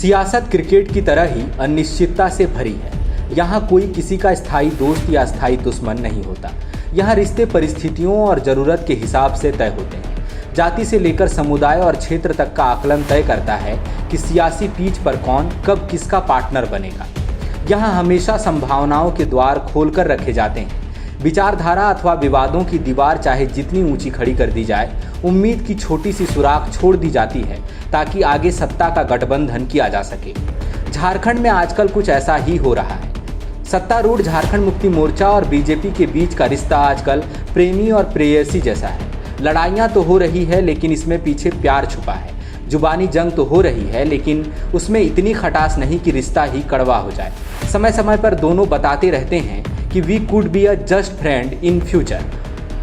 सियासत क्रिकेट की तरह ही अनिश्चितता से भरी है। यहाँ कोई किसी का स्थायी दोस्त या स्थायी दुश्मन नहीं होता। यहाँ रिश्ते परिस्थितियों और ज़रूरत के हिसाब से तय होते हैं। जाति से लेकर समुदाय और क्षेत्र तक का आकलन तय करता है कि सियासी पिच पर कौन कब किसका पार्टनर बनेगा। यहाँ हमेशा संभावनाओं के द्वार खोलकर रखे जाते हैं। विचारधारा अथवा विवादों की दीवार चाहे जितनी ऊंची खड़ी कर दी जाए, उम्मीद की छोटी सी सुराख छोड़ दी जाती है ताकि आगे सत्ता का गठबंधन किया जा सके। झारखंड में आजकल कुछ ऐसा ही हो रहा है। सत्तारूढ़ झारखंड मुक्ति मोर्चा और बीजेपी के बीच का रिश्ता आजकल प्रेमी और प्रेयसी जैसा है। लड़ाइयाँ तो हो रही है लेकिन इसमें पीछे प्यार छुपा है। जुबानी जंग तो हो रही है लेकिन उसमें इतनी खटास नहीं कि रिश्ता ही कड़वा हो जाए। समय समय पर दोनों बताते रहते हैं कि we could be a just friend in future.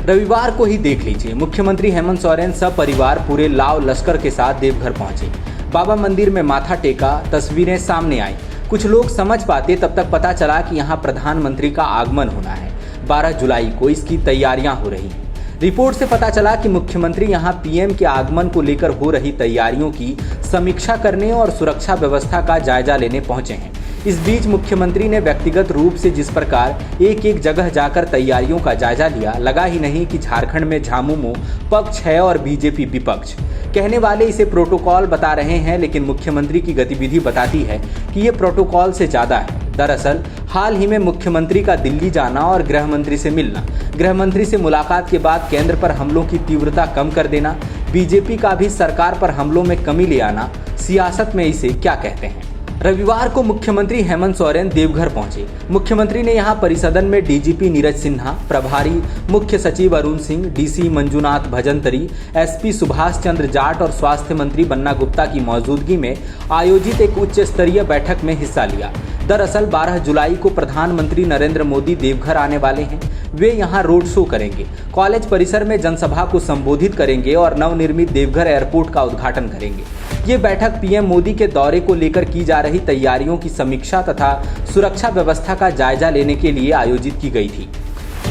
रविवार को ही देख लीजिए, मुख्यमंत्री हेमंत सोरेन सपरिवार पूरे लाव लश्कर के साथ देवघर पहुंचे। बाबा मंदिर में माथा टेका, तस्वीरें सामने आई। कुछ लोग समझ पाते तब तक पता चला कि यहाँ प्रधानमंत्री का आगमन होना है। 12 जुलाई को इसकी तैयारियां हो रही हैं। रिपोर्ट से पता चला कि मुख्यमंत्री यहां पीएम के आगमन को लेकर हो रही तैयारियों की समीक्षा करने और सुरक्षा व्यवस्था का जायजा लेने पहुंचे हैं। इस बीच मुख्यमंत्री ने व्यक्तिगत रूप से जिस प्रकार एक एक जगह जाकर तैयारियों का जायजा लिया, लगा ही नहीं कि झारखंड में झामुमो पक्ष है और बीजेपी विपक्ष। कहने वाले इसे प्रोटोकॉल बता रहे हैं लेकिन मुख्यमंत्री की गतिविधि बताती है कि ये प्रोटोकॉल से ज़्यादा है। दरअसल हाल ही में मुख्यमंत्री का दिल्ली जाना और गृह मंत्री से मिलना, गृह मंत्री से मुलाकात के बाद केंद्र पर हमलों की तीव्रता कम कर देना, बीजेपी का भी सरकार पर हमलों में कमी ले आना, सियासत में इसे क्या कहते हैं। रविवार को मुख्यमंत्री हेमंत सोरेन देवघर पहुंचे। मुख्यमंत्री ने यहां परिसदन में डीजीपी नीरज सिन्हा, प्रभारी मुख्य सचिव अरुण सिंह, डीसी मंजुनाथ भजंतरी, एसपी सुभाष चंद्र जाट और स्वास्थ्य मंत्री बन्ना गुप्ता की मौजूदगी में आयोजित एक उच्च स्तरीय बैठक में हिस्सा लिया। दरअसल 12 जुलाई को प्रधानमंत्री नरेंद्र मोदी देवघर आने वाले हैं। वे यहां रोड शो करेंगे, कॉलेज परिसर में जनसभा को संबोधित करेंगे और नवनिर्मित देवघर एयरपोर्ट का उद्घाटन करेंगे। ये बैठक पीएम मोदी के दौरे को लेकर की जा रही तैयारियों की समीक्षा तथा सुरक्षा व्यवस्था का जायजा लेने के लिए आयोजित की गई थी।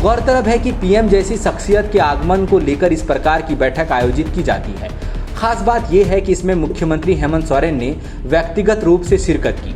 गौरतलब है कि पीएम जैसी शख्सियत के आगमन को लेकर इस प्रकार की बैठक आयोजित की जाती है। खास बात यह है कि इसमें मुख्यमंत्री हेमंत सोरेन ने व्यक्तिगत रूप से शिरकत की।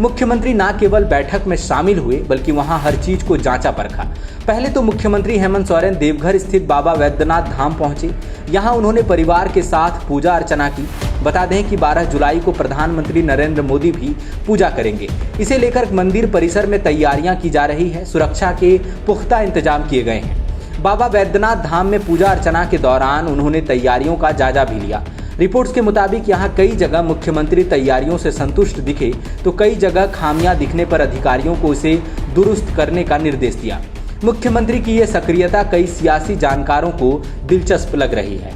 मुख्यमंत्री न केवल बैठक में शामिल हुए बल्कि वहां हर चीज को जांचा परखा। पहले तो मुख्यमंत्री हेमंत सोरेन देवघर स्थित बाबा वैद्यनाथ धाम पहुंचे। यहां उन्होंने परिवार के साथ पूजा अर्चना की। बता दें कि 12 जुलाई को प्रधानमंत्री नरेंद्र मोदी भी पूजा करेंगे। इसे लेकर मंदिर परिसर में तैयारियां की जा रही है। सुरक्षा के पुख्ता इंतजाम किए गए हैं। बाबा वैद्यनाथ धाम में पूजा अर्चना के दौरान उन्होंने तैयारियों का जायजा भी लिया। रिपोर्ट्स के मुताबिक यहां कई जगह मुख्यमंत्री तैयारियों से संतुष्ट दिखे तो कई जगह खामियां दिखने पर अधिकारियों को इसे दुरुस्त करने का निर्देश दिया। मुख्यमंत्री की यह सक्रियता कई सियासी जानकारों को दिलचस्प लग रही है।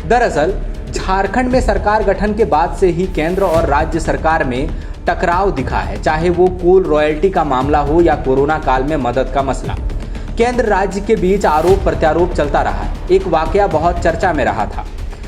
दरअसल झारखंड में सरकार गठन के बाद से ही केंद्र और राज्य सरकार में टकराव दिखा है, चाहे वो कोल रॉयल्टी का मामला हो या कोरोना काल में मदद का मसला। केंद्र राज्य के बीच आरोप प्रत्यारोप चलता रहा। एक वाकया बहुत चर्चा में रहा था।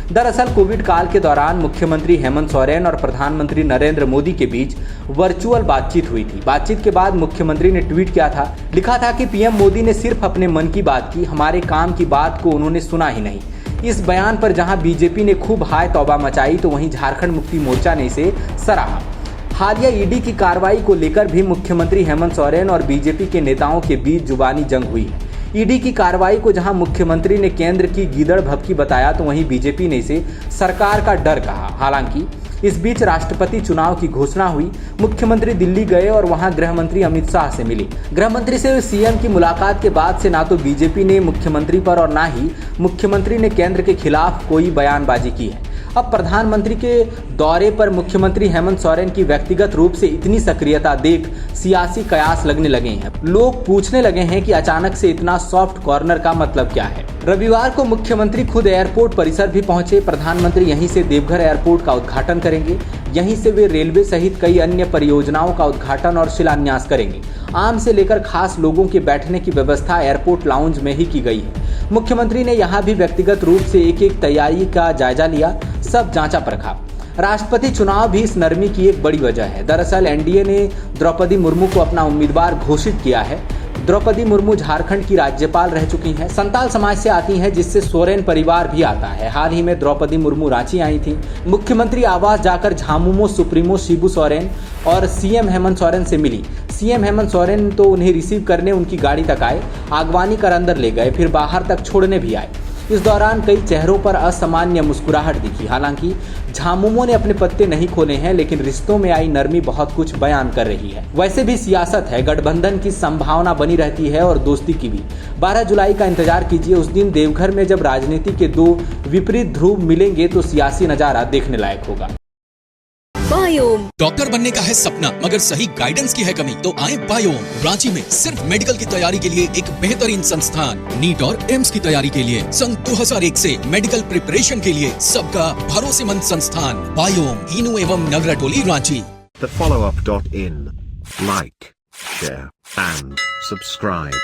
दरअसल कोविड काल के दौरान मुख्यमंत्री हेमंत सोरेन और प्रधानमंत्री नरेंद्र मोदी के बीच वर्चुअल बातचीत हुई थी। बातचीत के बाद मुख्यमंत्री ने ट्वीट किया था, लिखा था कि पीएम मोदी ने सिर्फ अपने मन की बात की, हमारे काम की बात को उन्होंने सुना ही नहीं। इस बयान पर जहां बीजेपी ने खूब हाय तौबा मचाई तो वहीं झारखंड मुक्ति मोर्चा ने इसे सराहा। हालिया ईडी की कार्रवाई को लेकर भी मुख्यमंत्री हेमंत सोरेन और बीजेपी के नेताओं के बीच जुबानी जंग हुई है। ईडी की कार्रवाई को जहां मुख्यमंत्री ने केंद्र की गीदड़ भभकी बताया तो वहीं बीजेपी ने इसे सरकार का डर कहा। हालांकि इस बीच राष्ट्रपति चुनाव की घोषणा हुई। मुख्यमंत्री दिल्ली गए और वहां गृह मंत्री अमित शाह से मिले। गृह मंत्री से सीएम की मुलाकात के बाद से ना तो बीजेपी ने मुख्यमंत्री पर और ना ही मुख्यमंत्री ने केंद्र के खिलाफ कोई बयानबाजी की है। अब प्रधानमंत्री के दौरे पर मुख्यमंत्री हेमंत सोरेन की व्यक्तिगत रूप से इतनी सक्रियता देख सियासी कयास लगने लगे हैं। लोग पूछने लगे हैं कि अचानक से इतना सॉफ्ट कॉर्नर का मतलब क्या है। रविवार को मुख्यमंत्री खुद एयरपोर्ट परिसर भी पहुंचे। प्रधानमंत्री यहीं से देवघर एयरपोर्ट का उद्घाटन करेंगे। यहीं से वे रेलवे सहित कई अन्य परियोजनाओं का उद्घाटन और शिलान्यास करेंगे। आम से लेकर खास लोगों के बैठने की व्यवस्था एयरपोर्ट लाउंज में ही की गई है। मुख्यमंत्री ने यहाँ भी व्यक्तिगत रूप से एक एक तैयारी का जायजा लिया, सब जांचा परखा। राष्ट्रपति चुनाव भी इस नरमी की एक बड़ी वजह है। दरअसल एनडीए ने द्रौपदी मुर्मू को अपना उम्मीदवार घोषित किया है। द्रौपदी मुर्मू झारखंड की राज्यपाल रह चुकी हैं। संताल समाज से आती हैं, जिससे सोरेन परिवार भी आता है। हाल ही में द्रौपदी मुर्मू रांची आई थी। मुख्यमंत्री आवास जाकर झामुमो सुप्रीमो शिबू सोरेन और सीएम हेमंत सोरेन से मिली। सीएम हेमंत सोरेन तो उन्हें रिसीव करने उनकी गाड़ी तक आए, आगवानी कर अंदर ले गए, फिर बाहर तक छोड़ने भी आए। इस दौरान कई चेहरों पर असामान्य मुस्कुराहट दिखी। हालांकि झामुमो ने अपने पत्ते नहीं खोले हैं, लेकिन रिश्तों में आई नरमी बहुत कुछ बयान कर रही है। वैसे भी सियासत है, गठबंधन की संभावना बनी रहती है और दोस्ती की भी। 12 जुलाई का इंतजार कीजिए। उस दिन देवघर में जब राजनीति के दो विपरीत ध्रुव मिलेंगे तो सियासी नजारा देखने लायक होगा। बायोम डॉक्टर बनने का है सपना, मगर सही गाइडेंस की है कमी, तो आए बायोम। रांची में सिर्फ मेडिकल की तैयारी के लिए एक बेहतरीन संस्थान, नीट और एम्स की तैयारी के लिए सन 2001 से मेडिकल प्रिपरेशन के लिए सबका भरोसेमंद संस्थान बायोम, ईनू एवं नगरटोली, Ranchi. thefollowup.in. Like, share and subscribe.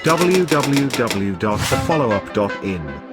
www.thefollowup.in